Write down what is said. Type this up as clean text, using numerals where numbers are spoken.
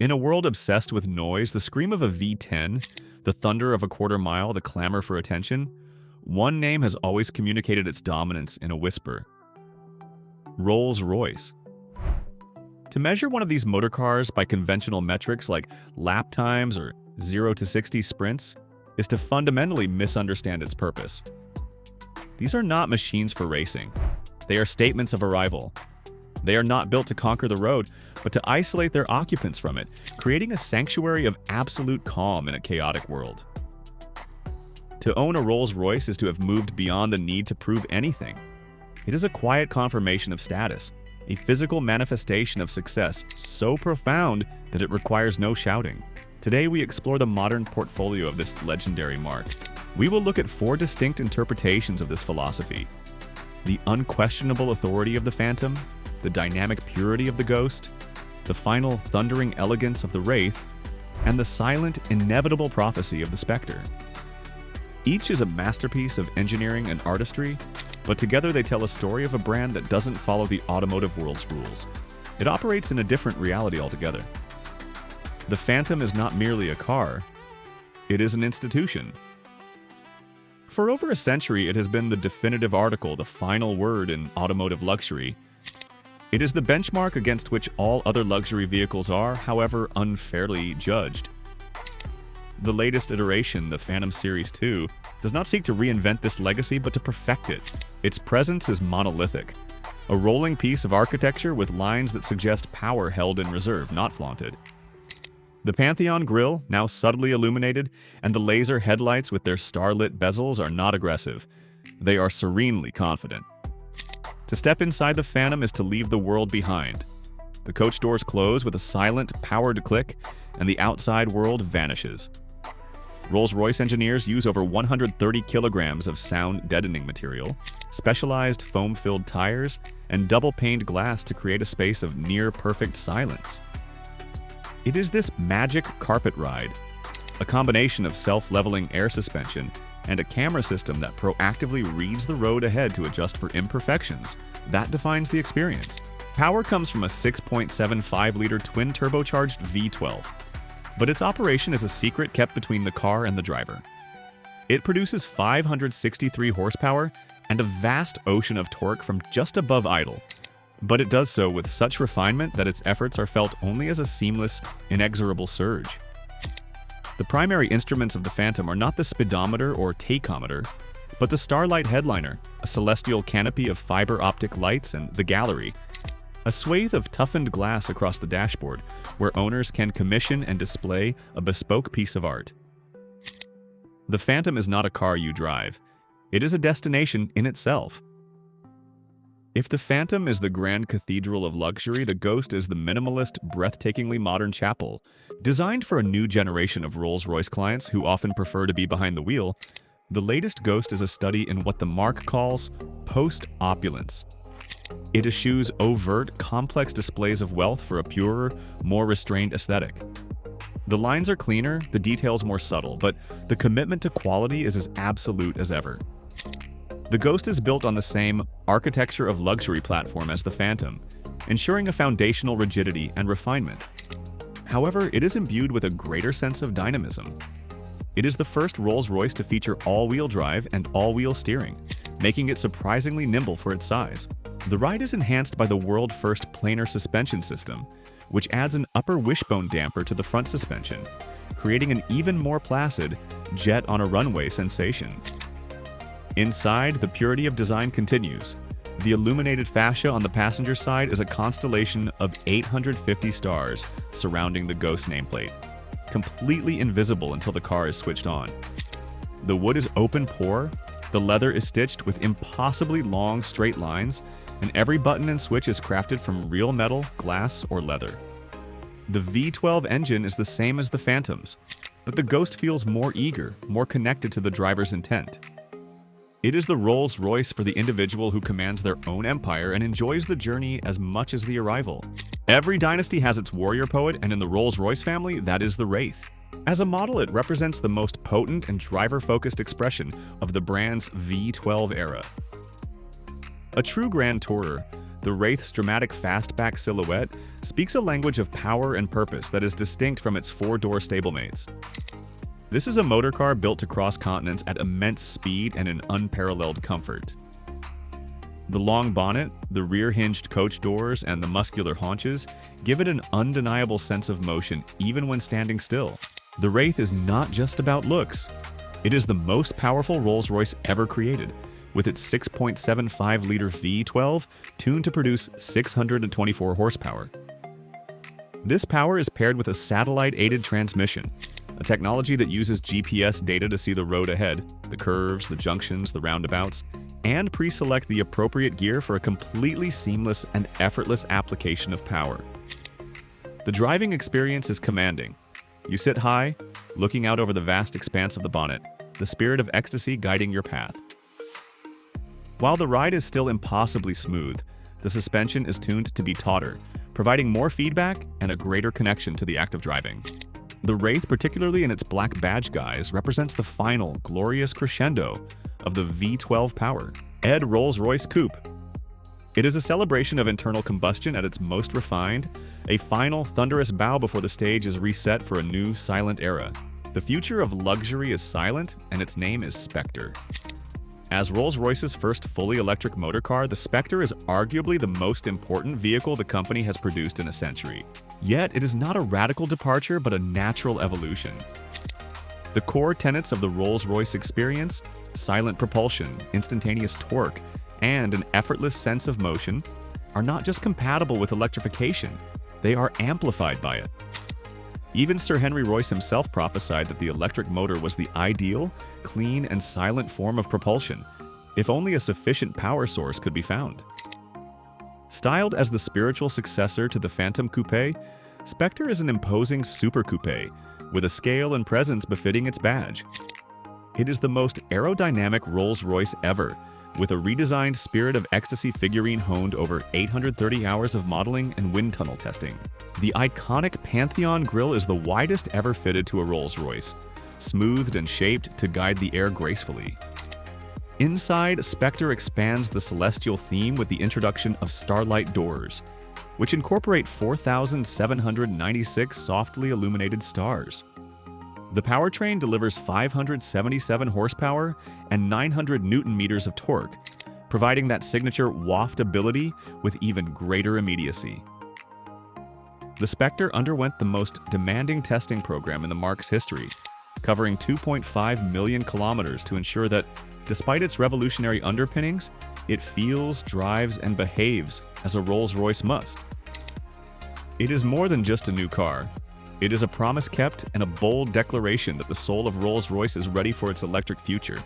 In a world obsessed with noise, the scream of a V10, the thunder of a quarter mile, the clamor for attention, one name has always communicated its dominance in a whisper: Rolls-Royce. To measure one of these motor cars by conventional metrics like lap times or 0 to 60 sprints is to fundamentally misunderstand its purpose. These are not machines for racing. They are statements of arrival. They are not built to conquer the road, but to isolate their occupants from it, creating a sanctuary of absolute calm in a chaotic world. To own a Rolls-Royce is to have moved beyond the need to prove anything. It is a quiet confirmation of status, a physical manifestation of success so profound that it requires no shouting. Today we explore the modern portfolio of this legendary mark. We will look at 4 distinct interpretations of this philosophy: the unquestionable authority of the Phantom, the dynamic purity of the Ghost, the final thundering elegance of the Wraith, and the silent, inevitable prophecy of the Spectre. Each is a masterpiece of engineering and artistry, but together they tell a story of a brand that doesn't follow the automotive world's rules. It operates in a different reality altogether. The Phantom is not merely a car, it is an institution. For over a century, it has been the definitive article, the final word in automotive luxury. It is the benchmark against which all other luxury vehicles are, however, unfairly judged. The latest iteration, the Phantom Series 2, does not seek to reinvent this legacy but to perfect it. Its presence is monolithic, a rolling piece of architecture with lines that suggest power held in reserve, not flaunted. The Pantheon grille, now subtly illuminated, and the laser headlights with their starlit bezels are not aggressive. They are serenely confident. To step inside the Phantom is to leave the world behind. The coach doors close with a silent, powered click, and the outside world vanishes. Rolls-Royce engineers use over 130 kilograms of sound-deadening material, specialized foam-filled tires, and double-paned glass to create a space of near-perfect silence. It is this magic carpet ride, a combination of self-leveling air suspension and a camera system that proactively reads the road ahead to adjust for imperfections, that defines the experience. Power comes from a 6.75-liter twin-turbocharged V12, but its operation is a secret kept between the car and the driver. It produces 563 horsepower and a vast ocean of torque from just above idle, but it does so with such refinement that its efforts are felt only as a seamless, inexorable surge. The primary instruments of the Phantom are not the speedometer or tachometer, but the Starlight headliner, a celestial canopy of fiber optic lights, and the gallery, a swathe of toughened glass across the dashboard where owners can commission and display a bespoke piece of art. The Phantom is not a car you drive. It is a destination in itself. If the Phantom is the grand cathedral of luxury, the Ghost is the minimalist, breathtakingly modern chapel. Designed for a new generation of Rolls-Royce clients who often prefer to be behind the wheel, the latest Ghost is a study in what the marque calls post-opulence. It eschews overt, complex displays of wealth for a purer, more restrained aesthetic. The lines are cleaner, the details more subtle, but the commitment to quality is as absolute as ever. The Ghost is built on the same architecture of luxury platform as the Phantom, ensuring a foundational rigidity and refinement. However, it is imbued with a greater sense of dynamism. It is the first Rolls-Royce to feature all-wheel drive and all-wheel steering, making it surprisingly nimble for its size. The ride is enhanced by the world-first planar suspension system, which adds an upper wishbone damper to the front suspension, creating an even more placid jet-on-a-runway sensation. Inside, the purity of design continues. The illuminated fascia on the passenger side is a constellation of 850 stars surrounding the Ghost nameplate, completely invisible until the car is switched on. The wood is open pore, the leather is stitched with impossibly long straight lines, and every button and switch is crafted from real metal, glass, or leather. The V12 engine is the same as the Phantom's, but the Ghost feels more eager, more connected to the driver's intent. It is the Rolls-Royce for the individual who commands their own empire and enjoys the journey as much as the arrival. Every dynasty has its warrior poet, and in the Rolls-Royce family, that is the Wraith. As a model, it represents the most potent and driver-focused expression of the brand's V12 era. A true Grand Tourer, The Wraith's dramatic fastback silhouette speaks a language of power and purpose that is distinct from its four-door stablemates. This is a motor car built to cross continents at immense speed and in unparalleled comfort. The long bonnet, the rear-hinged coach doors, and the muscular haunches give it an undeniable sense of motion even when standing still. The Wraith is not just about looks. It is the most powerful Rolls-Royce ever created, with its 6.75-liter V12 tuned to produce 624 horsepower. This power is paired with a satellite-aided transmission, a technology that uses GPS data to see the road ahead, the curves, the junctions, the roundabouts, and pre-select the appropriate gear for a completely seamless and effortless application of power. The driving experience is commanding. You sit high, looking out over the vast expanse of the bonnet, the spirit of ecstasy guiding your path. While the ride is still impossibly smooth, the suspension is tuned to be tauter, providing more feedback and a greater connection to the act of driving. The Wraith, particularly in its black badge guise, represents the final, glorious crescendo of the V12 power, Ed Rolls-Royce Coupe. It is a celebration of internal combustion at its most refined, a final, thunderous bow before the stage is reset for a new, silent era. The future of luxury is silent, and its name is Spectre. As Rolls-Royce's first fully electric motor car, the Spectre is arguably the most important vehicle the company has produced in a century. Yet, it is not a radical departure, but a natural evolution. The core tenets of the Rolls-Royce experience, silent propulsion, instantaneous torque, and an effortless sense of motion, are not just compatible with electrification, they are amplified by it. Even Sir Henry Royce himself prophesied that the electric motor was the ideal, clean, and silent form of propulsion, if only a sufficient power source could be found. Styled as the spiritual successor to the Phantom Coupe, Spectre is an imposing super coupe, with a scale and presence befitting its badge. It is the most aerodynamic Rolls-Royce ever, with a redesigned Spirit of Ecstasy figurine honed over 830 hours of modeling and wind tunnel testing. The iconic Pantheon grille is the widest ever fitted to a Rolls-Royce, smoothed and shaped to guide the air gracefully. Inside, Spectre expands the celestial theme with the introduction of starlight doors, which incorporate 4,796 softly illuminated stars. The powertrain delivers 577 horsepower and 900 Newton-meters of torque, providing that signature waftability with even greater immediacy. The Spectre underwent the most demanding testing program in the marque's history, covering 2.5 million kilometers to ensure that, despite its revolutionary underpinnings, it feels, drives, and behaves as a Rolls-Royce must. It is more than just a new car. It is a promise kept and a bold declaration that the soul of Rolls-Royce is ready for its electric future.